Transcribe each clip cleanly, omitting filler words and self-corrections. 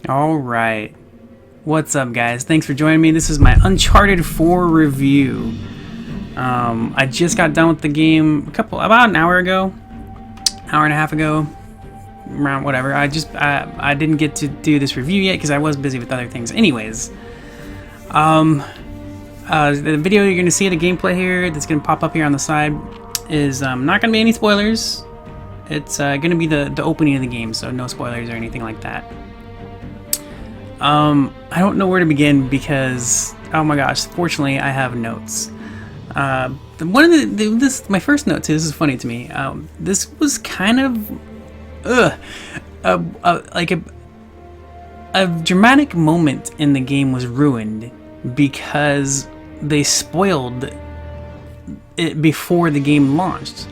Alright. What's up, guys? Thanks for joining me. This is my Uncharted 4 review. I just got done with the game about an hour ago. Hour and a half ago. Around whatever. I didn't get to do this review yet because I was busy with other things. Anyways. The video you're going to see, the gameplay here, that's going to pop up here on the side, is not going to be any spoilers. It's going to be the opening of the game, so no spoilers or anything like that. I don't know where to begin because, oh my gosh, fortunately I have notes. My first note too, this is funny to me. This was kind of, like a dramatic moment in the game was ruined because they spoiled it before the game launched.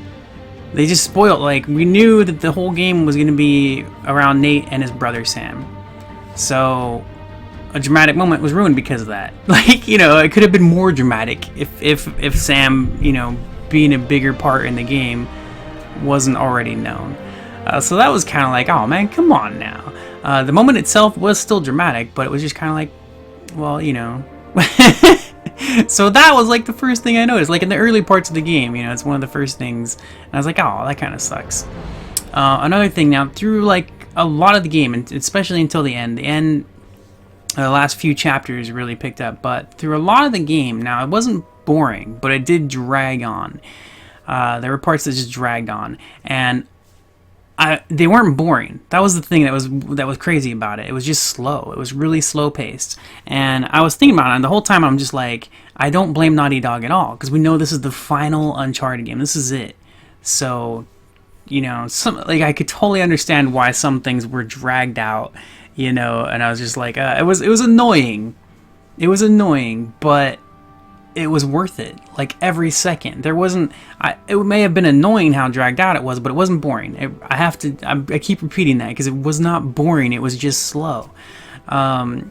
They just spoiled, like, we knew that the whole game was going to be around Nate and his brother Sam. So a dramatic moment was ruined because of that. Like, you know, it could have been more dramatic if Sam, you know, being a bigger part in the game wasn't already known. So that was kind of like, oh man, come on now. The moment itself was still dramatic, but it was just kind of like, well, you know. So that was like the first thing I noticed, like in the early parts of the game, you know, it's one of the first things, and I was like, oh, that kind of sucks. Another thing now, through like a lot of the game, and especially until the end, the last few chapters really picked up, but through a lot of the game, now it wasn't boring, but it did drag on. There were parts that just dragged on, and they weren't boring. That was the thing that was crazy about it. It was just slow. It was really slow paced. And I was thinking about it, and the whole time I'm just like, I don't blame Naughty Dog at all, because we know this is the final Uncharted game. This is it. So, you know, I could totally understand why some things were dragged out, you know. And I was just like, it was annoying. It was annoying, but it was worth it. Like every second. There wasn't. It may have been annoying how dragged out it was, but it wasn't boring. I keep repeating that because it was not boring. It was just slow. But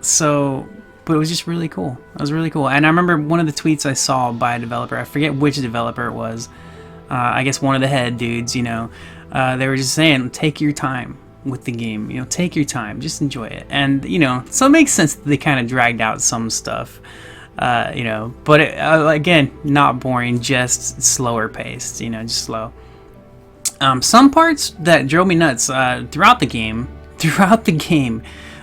it was just really cool. It was really cool. And I remember one of the tweets I saw by a developer. I forget which developer it was. I guess one of the head dudes. You know, they were just saying, take your time with the game. You know, take your time. Just enjoy it. And you know, so it makes sense that they kind of dragged out some stuff. You know, but again, not boring, just slower paced, you know, just slow. Some parts that drove me nuts throughout the game,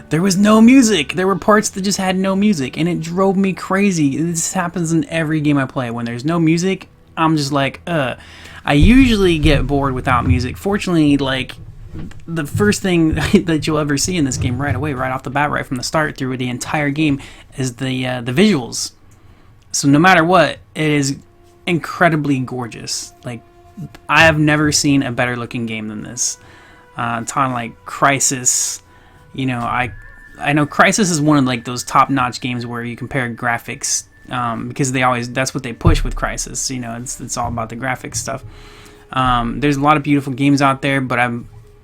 there was no music. There were parts that just had no music, and it drove me crazy. This happens in every game I play. When there's no music, I'm just like, I usually get bored without music. Fortunately, like, the first thing that you'll ever see in this game right away, right off the bat, right from the start through the entire game, is the visuals. So no matter what, it is incredibly gorgeous. Like, I have never seen a better looking game than this. Talking like Crysis, you know, I know Crysis is one of like those top notch games where you compare graphics, because that's what they push with Crysis. You know, it's all about the graphics stuff. There's a lot of beautiful games out there, but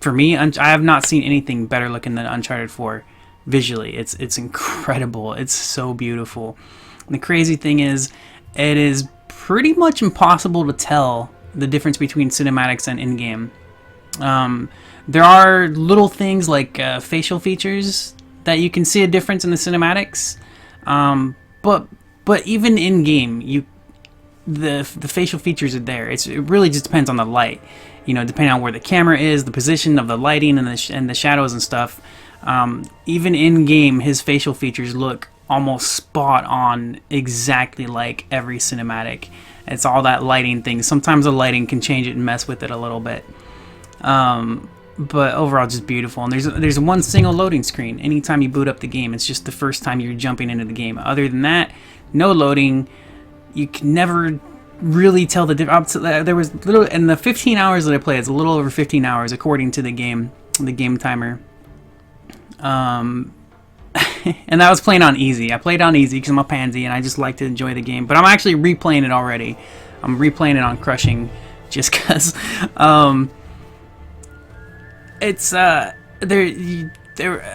for me, I have not seen anything better looking than Uncharted 4 visually. It's incredible. It's so beautiful. And the crazy thing is, it is pretty much impossible to tell the difference between cinematics and in-game. There are little things like facial features that you can see a difference in the cinematics, but even in-game, the facial features are there. It really just depends on the light. You know, depending on where the camera is, the position of the lighting, and the shadows and stuff. Even in game, his facial features look almost spot on, exactly like every cinematic. It's all that lighting thing. Sometimes the lighting can change it and mess with it a little bit. But overall, just beautiful. And there's one single loading screen anytime you boot up the game. It's just the first time you're jumping into the game. Other than that, no loading. You can never really tell the difference. There was little in the 15 hours that I played. It's a little over 15 hours according to the game timer. And I was playing on easy. I played on easy because I'm a pansy and I just like to enjoy the game. But I'm actually replaying it already. I'm replaying it on crushing just because. It's there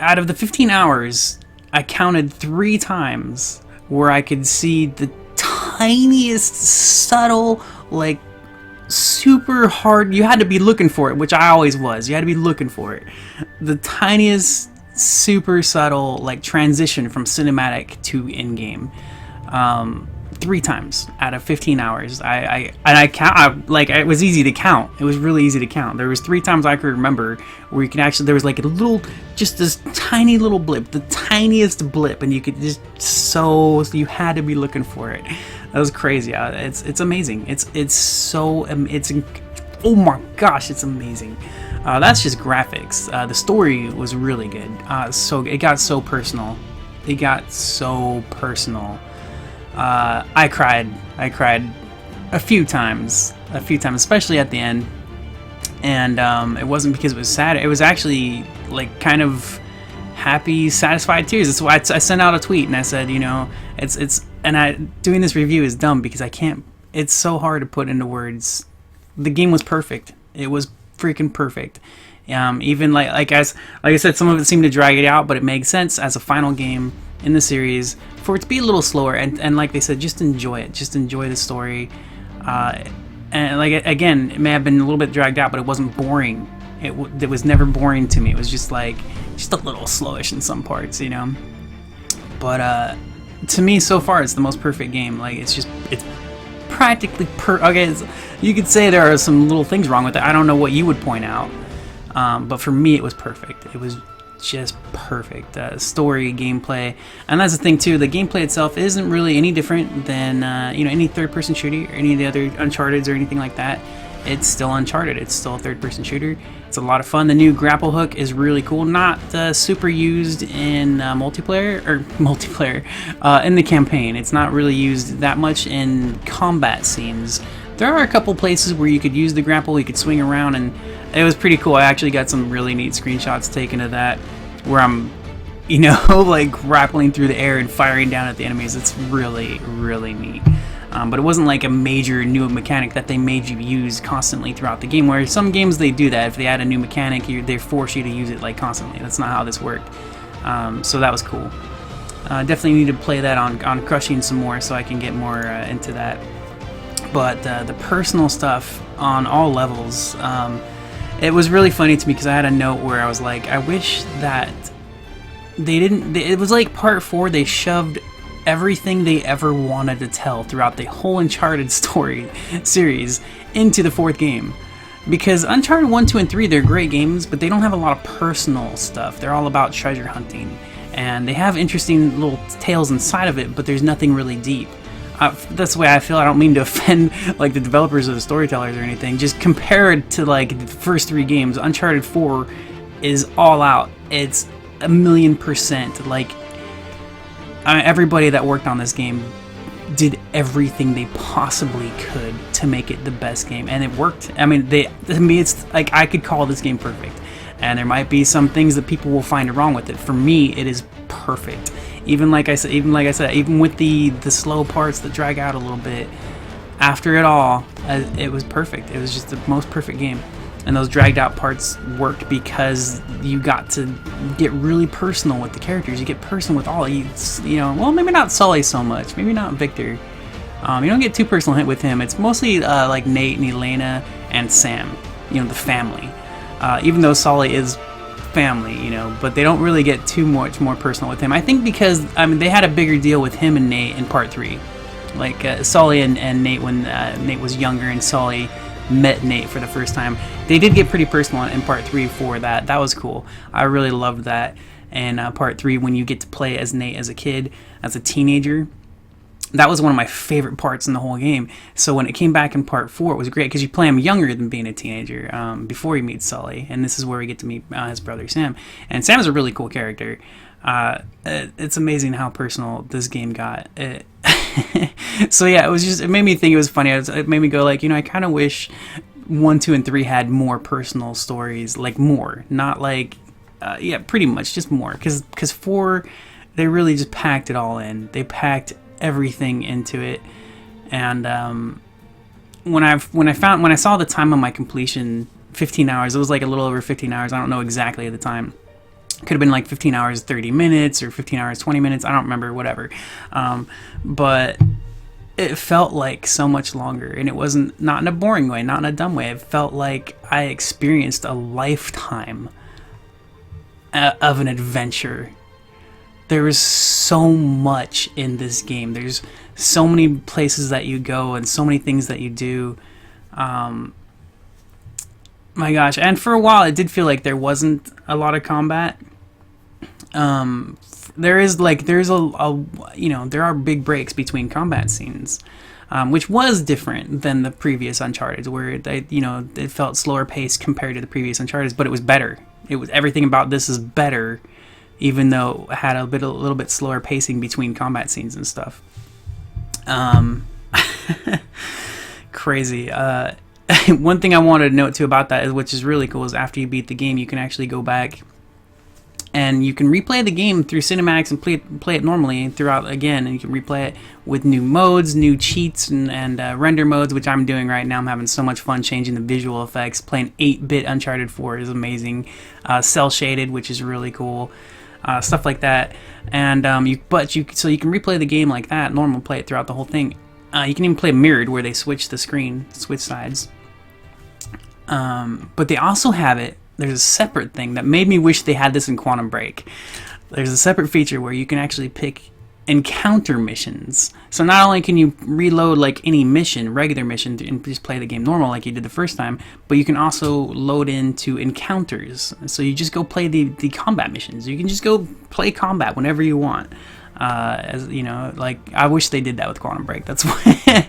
out of the 15 hours, I counted 3 times where I could see the tiniest subtle, like, super hard, you had to be looking for it, which I always was. You had to be looking for it. The tiniest super subtle like transition from cinematic to in-game. 3 times out of 15 hours. It was easy to count. It was really easy to count. There was 3 times I could remember where you can actually, there was like a little, just this tiny little blip, the tiniest blip, and you could just, so you had to be looking for it. That was crazy. It's amazing. Oh my gosh, it's amazing. That's just graphics. The story was really good. So it got so personal. I cried a few times, especially at the end. And it wasn't because it was sad. It was actually like kind of happy, satisfied tears. That's why I sent out a tweet and I said, you know, doing this review is dumb because I can't. It's so hard to put into words. The game was perfect. It was freaking perfect. Even like I said, some of it seemed to drag it out, but it makes sense as a final game in the series for it to be a little slower, and like they said, just enjoy it, just enjoy the story. And like, again, it may have been a little bit dragged out, but it wasn't boring. It was never boring to me. It was just like, just a little slowish in some parts, you know. But to me, so far, it's the most perfect game. Like, it's practically okay, you could say there are some little things wrong with it. I don't know what you would point out, but for me, it was perfect. It was just perfect. Story, gameplay, and that's the thing too. The gameplay itself isn't really any different than any third-person shooter or any of the other Uncharted's or anything like that. It's still Uncharted. It's still a third-person shooter. It's a lot of fun. The new grapple hook is really cool. Not super used in multiplayer in the campaign. It's not really used that much in combat scenes. There are a couple places where you could use the grapple. You could swing around, and it was pretty cool. I actually got some really neat screenshots taken of that, where I'm, like grappling through the air and firing down at the enemies. It's really, really neat. But it wasn't like a major new mechanic that they made you use constantly throughout the game, where some games they do that. If they add a new mechanic, they force you to use it like constantly. That's not how this worked. So that was cool. Definitely need to play that on Crushing some more so I can get more into that. But the personal stuff on all levels, it was really funny to me because I had a note where I was like, I wish that it was like part 4, they shoved everything they ever wanted to tell throughout the whole Uncharted story series into the 4th game. Because Uncharted 1, 2, and 3, they're great games, but they don't have a lot of personal stuff. They're all about treasure hunting. And they have interesting little tales inside of it, but there's nothing really deep. That's the way I feel. I don't mean to offend like the developers or the storytellers or anything. Just compared to like the first 3 games, Uncharted 4 is all out. It's 1,000,000%. Like, everybody that worked on this game did everything they possibly could to make it the best game, and it worked. I mean, it's like I could call this game perfect, and there might be some things that people will find wrong with it. For me, it is perfect. Even like I said, even with the slow parts that drag out a little bit, after it all, it was perfect. It was just the most perfect game. And those dragged out parts worked because you got to get really personal with the characters. You get personal with all. Well, maybe not Sully so much. Maybe not Victor. You don't get too personal with him. It's mostly like Nate and Elena and Sam. The family. Even though Sully is family, but they don't really get too much more personal with him. I think because they had a bigger deal with him and Nate in part 3. Like Sully and Nate when Nate was younger and Sully met Nate for the first time. They did get pretty personal in part 3 for that. That was cool. I really loved that. And part 3, when you get to play as Nate as a kid, as a teenager, that was one of my favorite parts in the whole game. So when it came back in part 4, it was great because you play him younger than being a teenager, before you meet Sully. And this is where we get to meet his brother Sam. And Sam is a really cool character. It's amazing how personal this game got. So yeah, it made me think it was funny. It made me go like, I kind of wish 1, 2, and 3 had more personal stories, like more, not like, pretty much just more. Because 4, they really just packed it all in. They packed everything into it. And when I saw the time on my completion, 15 hours. It was like a little over 15 hours. I don't know exactly at the time. Could have been like 15 hours 30 minutes or 15 hours 20 minutes. I don't remember, whatever. But it felt like so much longer, and it wasn't, not in a boring way, not in a dumb way. It felt like I experienced a lifetime of an adventure. There is so much in this game. There's so many places that you go and so many things that you do. My gosh. And for a while, it did feel like there wasn't a lot of combat. There's there are big breaks between combat scenes, which was different than the previous Uncharted, where it felt slower paced compared to the previous Uncharted, but it was better. Everything about this is better, even though it had a little bit slower pacing between combat scenes and stuff. Crazy. One thing I wanted to note too about that, which is really cool, is after you beat the game, you can actually go back and you can replay the game through cinematics and play it normally throughout again, and you can replay it with new modes, new cheats, and render modes, which I'm doing right now. I'm having so much fun changing the visual effects. Playing 8-bit Uncharted 4 is amazing. Cell shaded, which is really cool. Stuff like that. And so you can replay the game like that, normal, play it throughout the whole thing. You can even play mirrored, where they switch the screen, switch sides. But they also have it. There's a separate thing that made me wish they had this in Quantum Break. There's a separate feature where you can actually pick encounter missions. So not only can you reload like any mission, regular mission, and just play the game normal like you did the first time, but you can also load into encounters. So you just go play the combat missions. You can just go play combat whenever you want. As you know, like, I wish they did that with Quantum Break. That's why.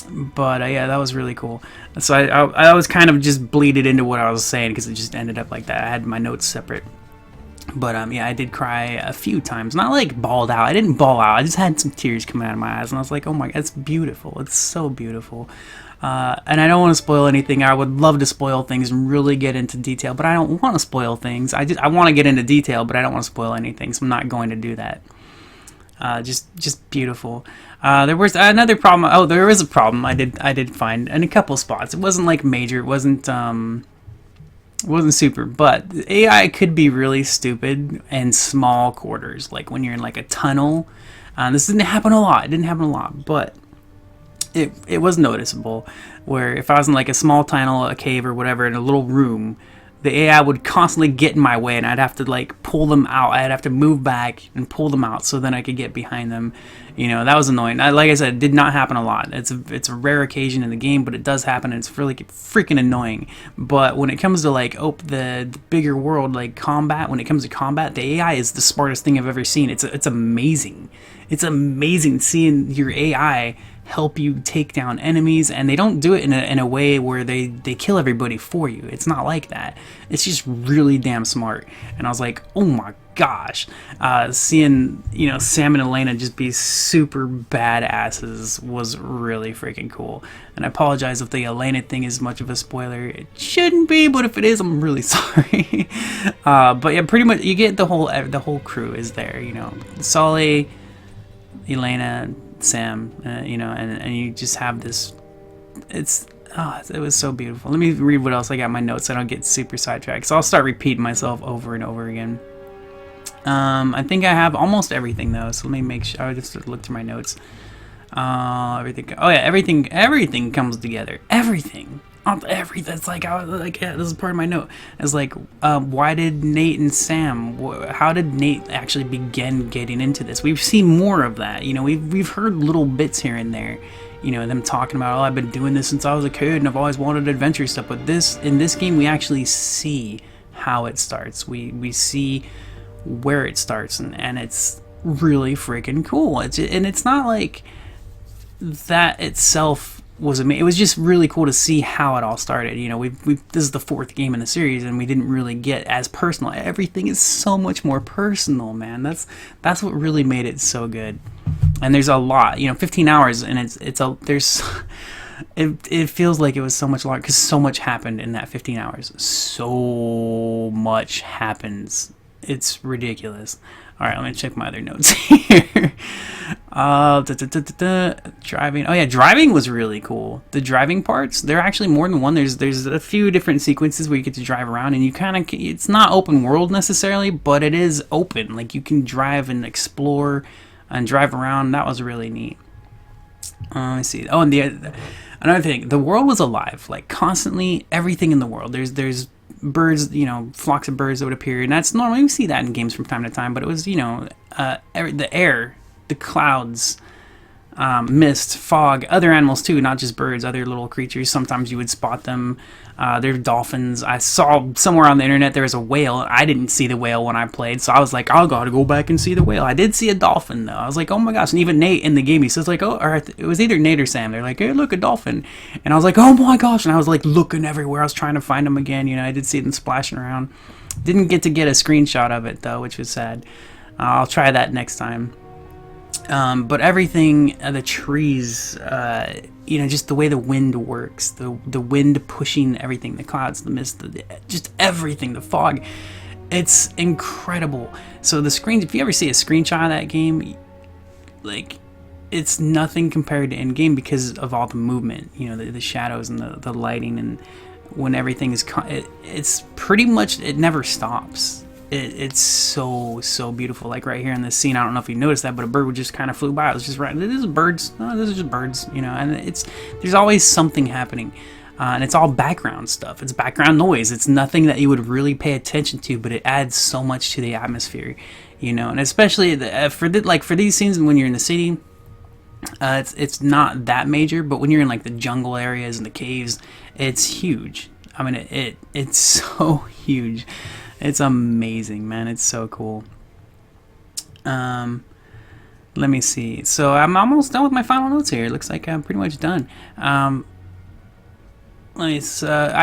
But yeah, that was really cool. So I was kind of just bleeded into what I was saying because it just ended up like that. I had my notes separate. But yeah, I did cry a few times. Not like bawled out. I didn't bawl out. I just had some tears coming out of my eyes, and I was like, oh my God, it's beautiful. It's so beautiful. And I don't want to spoil anything. I would love to spoil things and really get into detail, but I don't want to spoil things. I want to get into detail, but I don't want to spoil anything, so I'm not going to do that. Just beautiful. There was another problem. Oh, there was a problem I did find in a couple spots. It wasn't like major. It wasn't super, but the AI could be really stupid in small quarters, like when you're in like a tunnel. This didn't happen a lot. It didn't happen a lot, but it was noticeable. Where if I was in like a small tunnel, a cave, or whatever, in a little room, the AI would constantly get in my way, and I'd have to like pull them out. I'd have to move back and pull them out so then I could get behind them. You know, that was annoying. Like I said, it did not happen a lot. It's a rare occasion in the game, but it does happen, and it's really freaking annoying. But when it comes to like the bigger world, like combat, when it comes to combat, the AI is the smartest thing I've ever seen. It's amazing. It's amazing seeing your AI help you take down enemies, and they don't do it in a way where they kill everybody for you. It's not like that. It's just really damn smart. And I was like, oh my gosh, seeing Sam and Elena just be super badasses was really freaking cool. And I apologize if the Elena thing is much of a spoiler. It shouldn't be, but if it is, I'm really sorry. But yeah, pretty much you get the whole crew is there. Sully, Elena, Sam, and you just have this. It was so beautiful. Let me read what else I got in my notes so I don't get super sidetracked. So I'll start repeating myself over and over again. I think I have almost everything though. So let me make sure. I just look through my notes. Everything. Oh yeah, everything comes together. Everything. It's like I was like, yeah, this is part of my note. It's like, why did Nate and Sam? How did Nate actually begin getting into this? We've seen more of that. We've heard little bits here and there. Them talking about, I've been doing this since I was a kid, and I've always wanted adventure stuff. But in this game, we actually see how it starts. We see where it starts, and it's really freaking cool. It's not like that itself was amazing. It was just really cool to see how it all started. This is the 4th game in the series, and we didn't really get as personal. Everything is so much more personal, man. That's what really made it so good. And there's a lot, 15 hours, and it feels like it was so much longer because so much happened in that 15 hours. So much happens. It's ridiculous. All right, let me check my other notes here. Driving. Oh yeah, driving was really cool. The driving parts, they're actually more than one. There's a few different sequences where you get to drive around, and it's not open world necessarily, but it is open. Like you can drive and explore and drive around. That was really neat. Let me see. Oh, and another thing, the world was alive. Like constantly, everything in the world. There's birds, you know, flocks of birds that would appear, and that's normally we see that in games from time to time. But it was, you know, the air, the clouds, mist, fog, other animals too, not just birds, other little creatures. Sometimes you would spot them. There are dolphins. I saw somewhere on the internet there was a whale. I didn't see the whale when I played, so I was like, I'll gotta go back and see the whale. I did see a dolphin though. I was like, oh my gosh! And even Nate in the game, he says like, oh, or it was either Nate or Sam. They're like, hey, look, a dolphin. And I was like, oh my gosh! And I was like looking everywhere. I was trying to find them again. You know, I did see them splashing around. Didn't get to get a screenshot of it though, which was sad. I'll try that next time. But everything, the trees, you know, just the way the wind works, the wind pushing everything, the clouds, the mist, just everything, the fog, it's incredible. So the screens, if you ever see a screenshot of that game, like, it's nothing compared to in-game because of all the movement, you know, the shadows and the lighting, and when everything is, it's pretty much, it never stops. It's so beautiful. Like right here in this scene, I don't know if you noticed that, but a bird would just kind of flew by. It was just right. This is birds. Oh, this is just birds, you know. And there's always something happening, and it's all background stuff. It's background noise. It's nothing that you would really pay attention to, but it adds so much to the atmosphere, you know. And especially for these scenes when you're in the city, it's not that major. But when you're in like the jungle areas and the caves, it's huge. I mean, it's so huge. It's amazing, man. It's so cool. Let me see. So I'm almost done with my final notes here. It looks like I'm pretty much done. I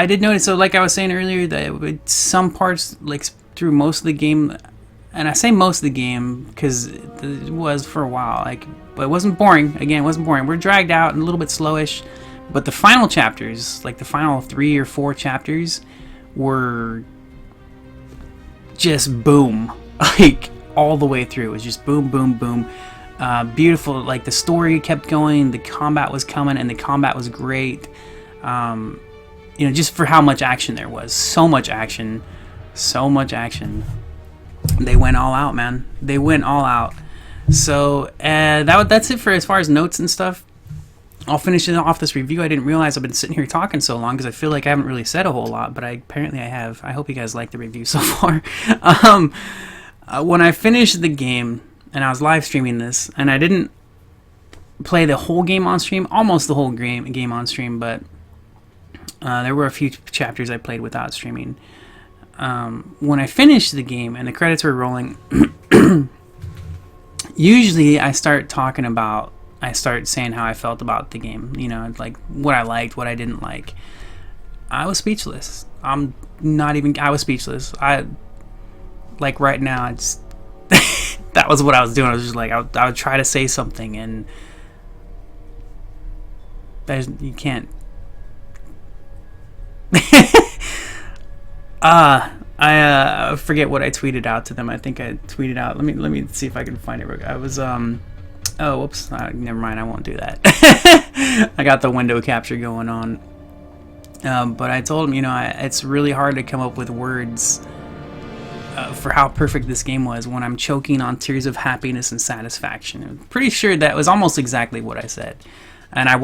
did notice, so like I was saying earlier, that some parts, like through most of the game, and I say most of the game because it was for a while, like, but it wasn't boring. Again, it wasn't boring. We're dragged out and a little bit slowish, but the final chapters, like the final 3 or 4 chapters, were just boom, like all the way through. It was just boom, boom, boom. Beautiful. Like the story kept going, the combat was coming, and the combat was great. You know, just for how much action there was. So much action. So much action. They went all out, man. They went all out. So that's it for as far as notes and stuff. I'll finish off this review. I didn't realize I've been sitting here talking so long because I feel like I haven't really said a whole lot, but apparently I have. I hope you guys like the review so far. When I finished the game, and I was live streaming this, and I didn't play the whole game on stream, almost the whole game on stream, but there were a few chapters I played without streaming. When I finished the game and the credits were rolling, usually I start saying how I felt about the game, you know, like what I liked, what I didn't like. I was speechless. I was speechless. Like right now, that was what I was doing. I was just like, I would try to say something, and you can't. I forget what I tweeted out to them. I think I tweeted out, let me see if I can find it. I was, oh, whoops, never mind, I won't do that. I got the window capture going on. But I told him, you know, it's really hard to come up with words for how perfect this game was when I'm choking on tears of happiness and satisfaction. I'm pretty sure that was almost exactly what I said. And I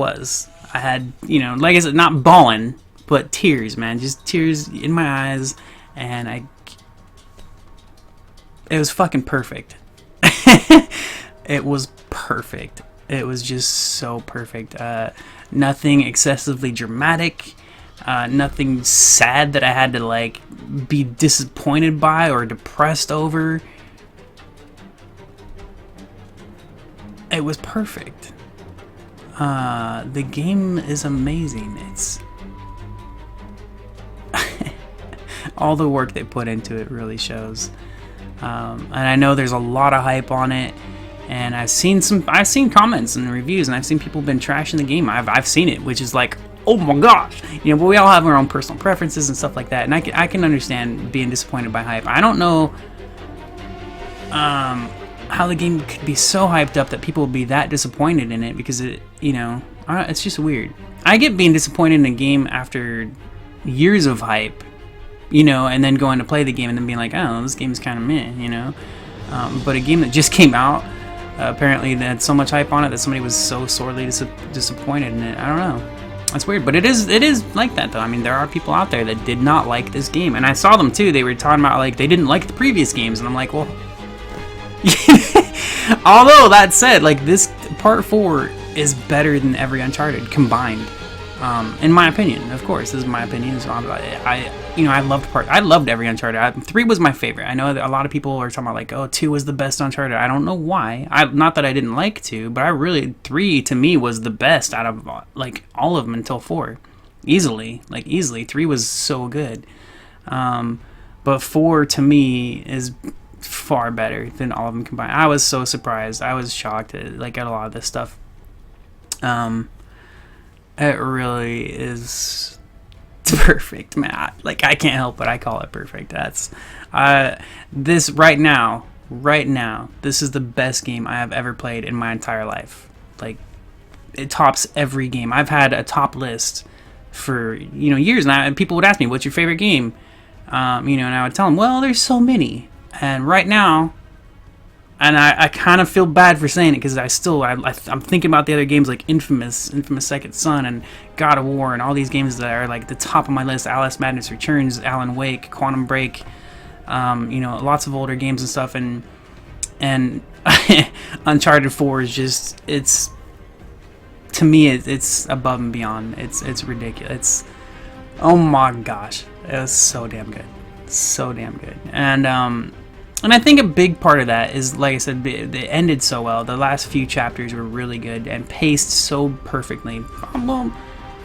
had, you know, like I said, not bawling, but tears, man, just tears in my eyes, and it was fucking perfect. It was perfect. It was just so perfect. Nothing excessively dramatic, nothing sad that I had to like be disappointed by or depressed over. It was perfect. The game is amazing. It's all the work they put into it really shows. And I know there's a lot of hype on it. And I've seen comments and reviews, and I've seen people been trashing the game. I've seen it, which is like, oh my gosh, you know. But we all have our own personal preferences and stuff like that, and I can understand being disappointed by hype. I don't know how the game could be so hyped up that people would be that disappointed in it, because it's just weird. I get being disappointed in a game after years of hype, you know, and then going to play the game and then being like, oh, this game's kind of meh, you know. But a game that just came out. Apparently they had so much hype on it that somebody was so sorely disappointed in it. I don't know. That's weird, but it is like that though. I mean, there are people out there that did not like this game, and I saw them too. They were talking about like they didn't like the previous games, and I'm like, well, although that said, like this part 4 is better than every Uncharted combined, in my opinion. Of course, this is my opinion. So I loved every Uncharted. 3 was my favorite. I know that a lot of people are talking about like, oh, 2 was the best Uncharted. I don't know why. Not that I didn't like 2, but 3 to me was the best out of like all of them until 4, easily. 3 was so good, but 4 to me is far better than all of them combined. I was so surprised. I was shocked at a lot of this stuff. It really is perfect, man. Like, I can't help but I call it perfect. That's this right now, this is the best game I have ever played in my entire life. Like, it tops every game. I've had a top list for years now, and people would ask me, what's your favorite game? And I would tell them, well, there's so many. And right now, and I kind of feel bad for saying it, because I'm thinking about the other games like Infamous Second Son, and God of War, and all these games that are like the top of my list. Alice Madness Returns, Alan Wake, Quantum Break, lots of older games and stuff, and Uncharted 4 is just, it's, to me, it's above and beyond. It's ridiculous. Oh my gosh, it was so damn good, and I think a big part of that is, like I said, it ended so well. The last few chapters were really good and paced so perfectly. Well,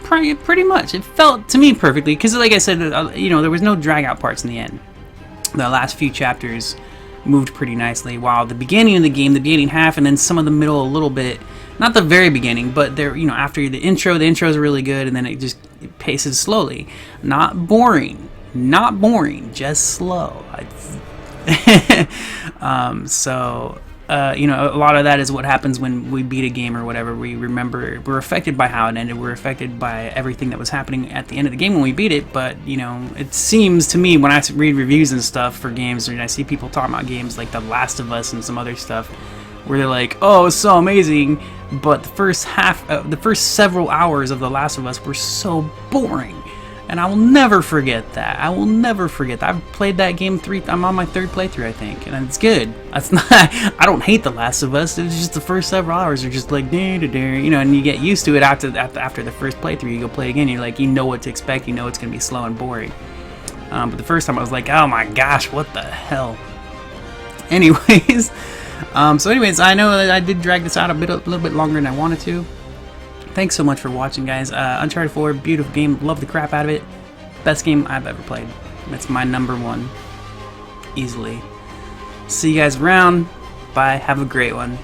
pretty much. It felt to me perfectly, because, like I said, there was no drag out parts in the end. The last few chapters moved pretty nicely, while the beginning of the game, the beginning half, and then some of the middle a little bit, not the very beginning, but there, after the intro is really good, and then it paces slowly. Not boring, just slow. A lot of that is what happens when we beat a game or whatever. We're affected by how it ended. We're affected by everything that was happening at the end of the game when we beat it. But it seems to me, when I read reviews and stuff for games, and I see people talking about games like The Last of Us and some other stuff, where they're like, "Oh, it's so amazing," but the first several hours of The Last of Us were so boring. And I will never forget that. I've played that game I'm on my 3rd playthrough, I think, and it's good. That's not. I don't hate The Last of Us. It was just the first several hours are just like, and you get used to it after the first playthrough. You go play again, you're like, you know what to expect. You know it's gonna be slow and boring. But the first time I was like, oh my gosh, what the hell? Anyways, I know that I did drag this out a little bit longer than I wanted to. Thanks so much for watching, guys. Uncharted 4, beautiful game. Love the crap out of it. Best game I've ever played. That's my number 1. Easily. See you guys around. Bye. Have a great one.